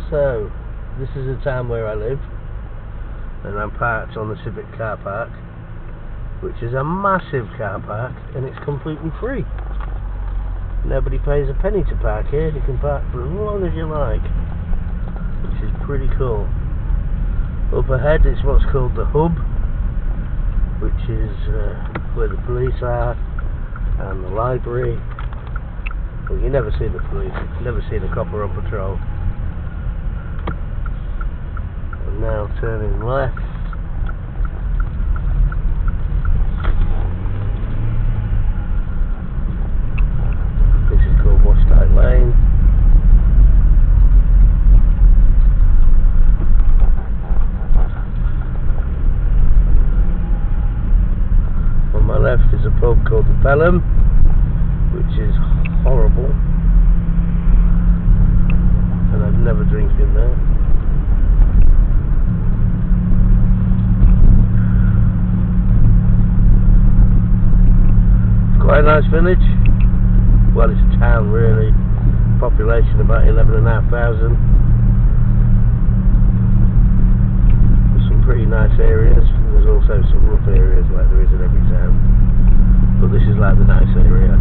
So, this is the town where I live, and I'm parked on the Civic car park, which is a massive car park, and it's completely free. Nobody pays a penny to park here. You can park for as long as you like, which is pretty cool. Up ahead is what's called the hub, which is where the police are, and the library. Well, you never see the police, you never see the copper on patrol. And now turning left. This is called Homestead Lane. On my left is a pub called the Pelham, which is horrible, and I'd never drink in there. It's quite a nice village. Well, it's a town really. Population about 11,500. There's some pretty nice areas. There's also some rough areas like there is in every town. But this is like the nice area.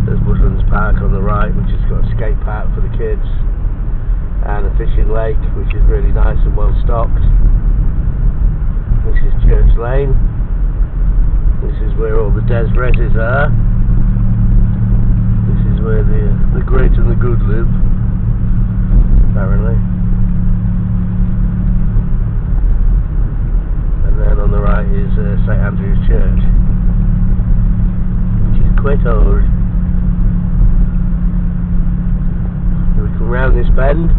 There's Woodlands Park on the right, which has got a skate park for the kids, and a fishing lake, which is really nice and well stocked. This is Church Lane. This is where all the des reses are. This is where the great and the good live, apparently. And then on the right is St Andrew's Church, which is quite old. We come round this bend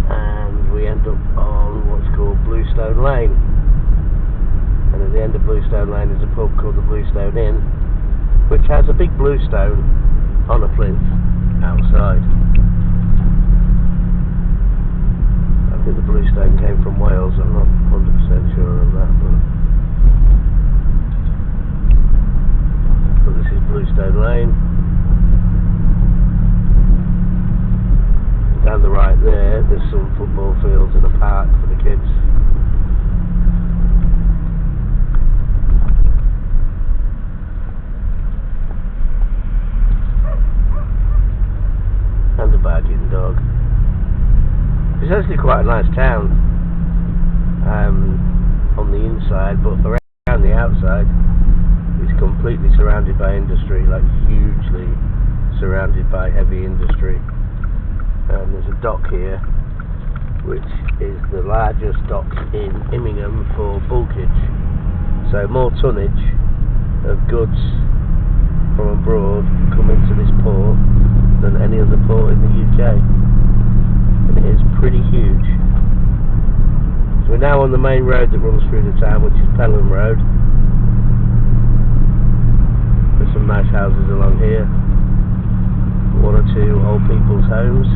and we end up on what's called Bluestone Lane, and at the end of Bluestone Lane is a pub called the Bluestone Inn, which has a big bluestone on a plinth outside. I think the bluestone came from Wales, I'm not 100% sure of that, but this is Bluestone Lane. Down the right there's some football fields and a park for the kids. And a barking dog. It's actually quite a nice town on the inside, but around the outside it's completely surrounded by industry, like hugely surrounded by heavy industry. And there's a dock here, which is the largest dock in Immingham for bulkage. So more tonnage of goods from abroad come into this port than any other port in the UK. And it is pretty huge. So we're now on the main road that runs through the town, which is Pelham Road. There's some nice houses along here. One or two old people's homes.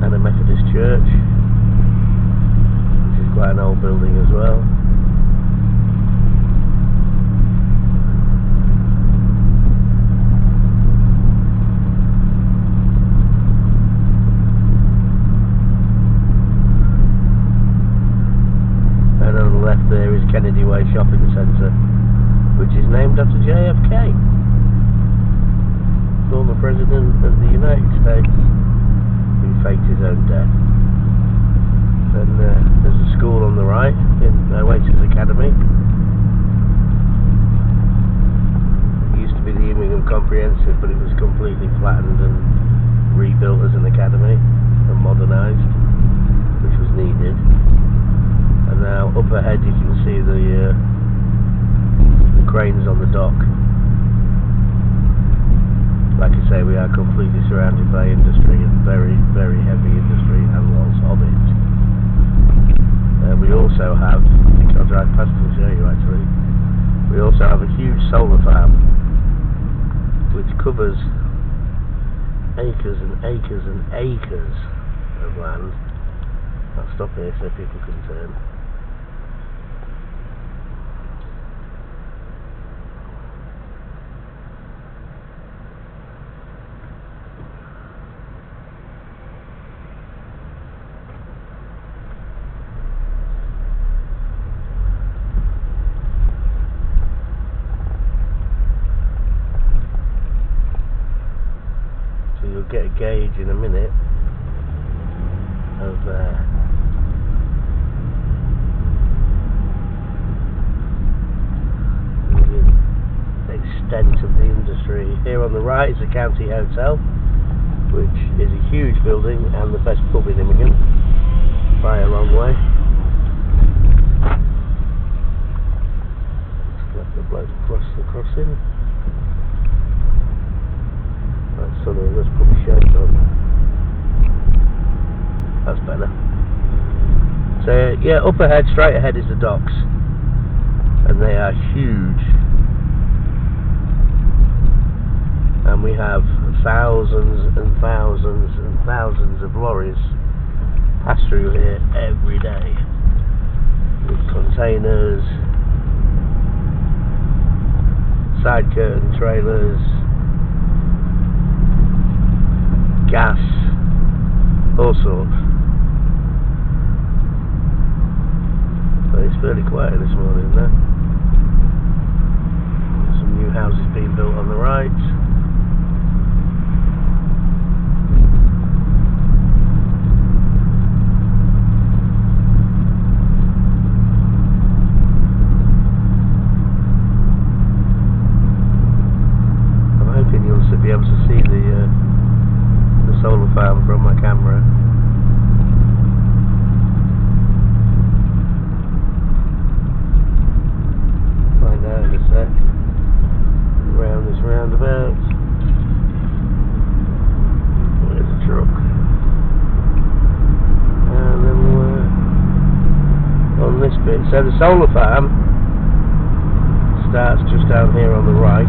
And a Methodist church, which is quite an old building as well. And on the left there is Kennedy Way Shopping Centre, which is named after JFK, former President of the United States, who faked his own death. And there's a school on the right, in Oasis Academy. It used to be the Immingham Comprehensive, but it was completely flattened and rebuilt as an academy and modernised, which was needed. And now up ahead you can see the cranes on the dock. Like I say, we are completely surrounded by industry, and very, very heavy industry, and lots of it. We also have, I think I'll drive past and show you actually, we also have a huge solar farm, which covers acres and acres and acres of land. I'll stop here so people can turn. gauge in a minute of the extent of the industry. Here on the right is the County Hotel, which is a huge building and the best pub in Immingham by a long way. Just let the bloke cross the crossing. That's sort of, let's put the shade on. That's better. So yeah, up ahead, straight ahead is the docks, and they are huge. And we have thousands and thousands and thousands of lorries pass through here every day with containers, side curtain trailers, gas, all sorts. But it's fairly quiet this morning there. Some new houses being built on the right. Be able to see the solar farm from my camera. Find out in a sec. Around this roundabout. There's a truck. And then we're on this bit. So the solar farm starts just down here on the right.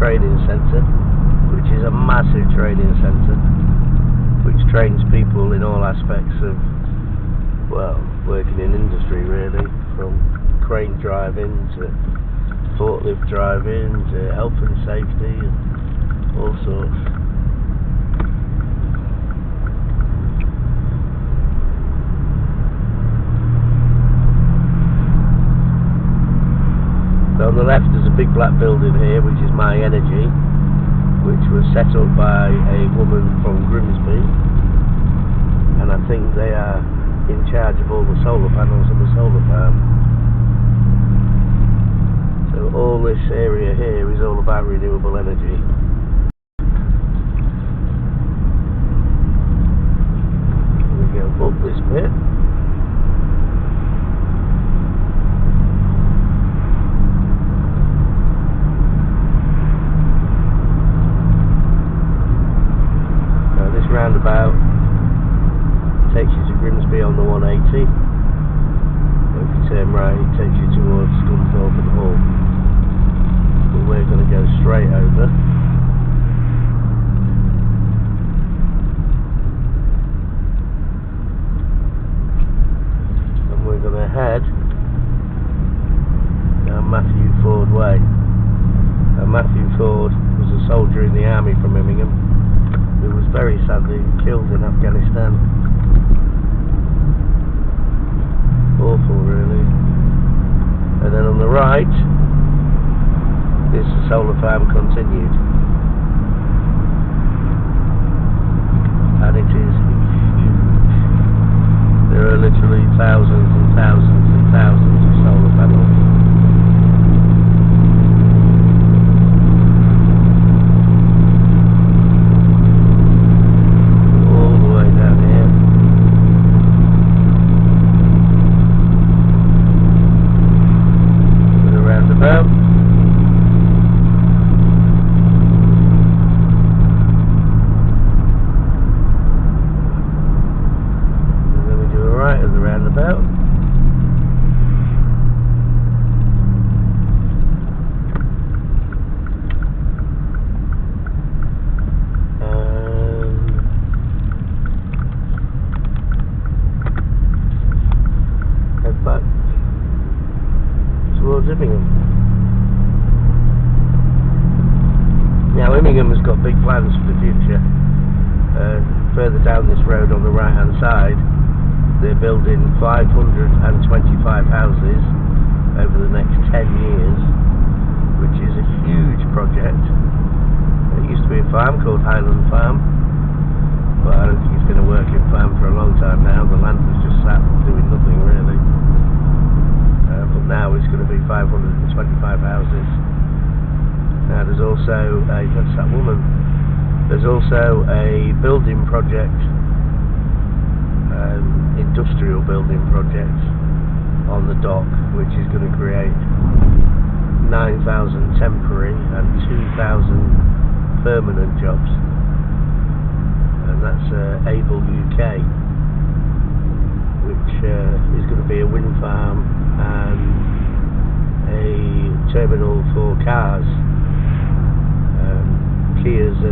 Training centre, which is a massive training centre which trains people in all aspects of, well, working in industry really, from crane driving to forklift driving to health and safety and all sorts. So on the left there's a big black building here, which is My Energy, which was set up by a woman from Grimsby, and I think they are in charge of all the solar panels on the solar farm. So all this area here is all about renewable energy. We go up this bit. Roundabout takes you to Grimsby on the 180. If you turn right, it takes you towards Scunthorpe and Hull. But we're going to go straight over. And we're going to head down Matthew Ford Way. Now, Matthew Ford was a soldier in the army from Immingham, who was very sadly killed in Afghanistan. Awful, really. And then on the right is the solar farm continued, and it is huge. There are literally thousands and thousands and thousands of solar panels. has got big plans for the future. Further down this road on the right hand side, they're building 525 houses over the next 10 years, which is a huge project. There used to be a farm called Highland Farm, but I don't think it's been a working farm for a long time now. The land was just sat doing nothing really. But now it's going to be 525 houses. Now there's also that's that woman. There's also a building project, industrial building project on the dock, which is going to create 9,000 temporary and 2,000 permanent jobs, and that's Able UK, which is going to be a wind farm and a terminal for cars, Kias and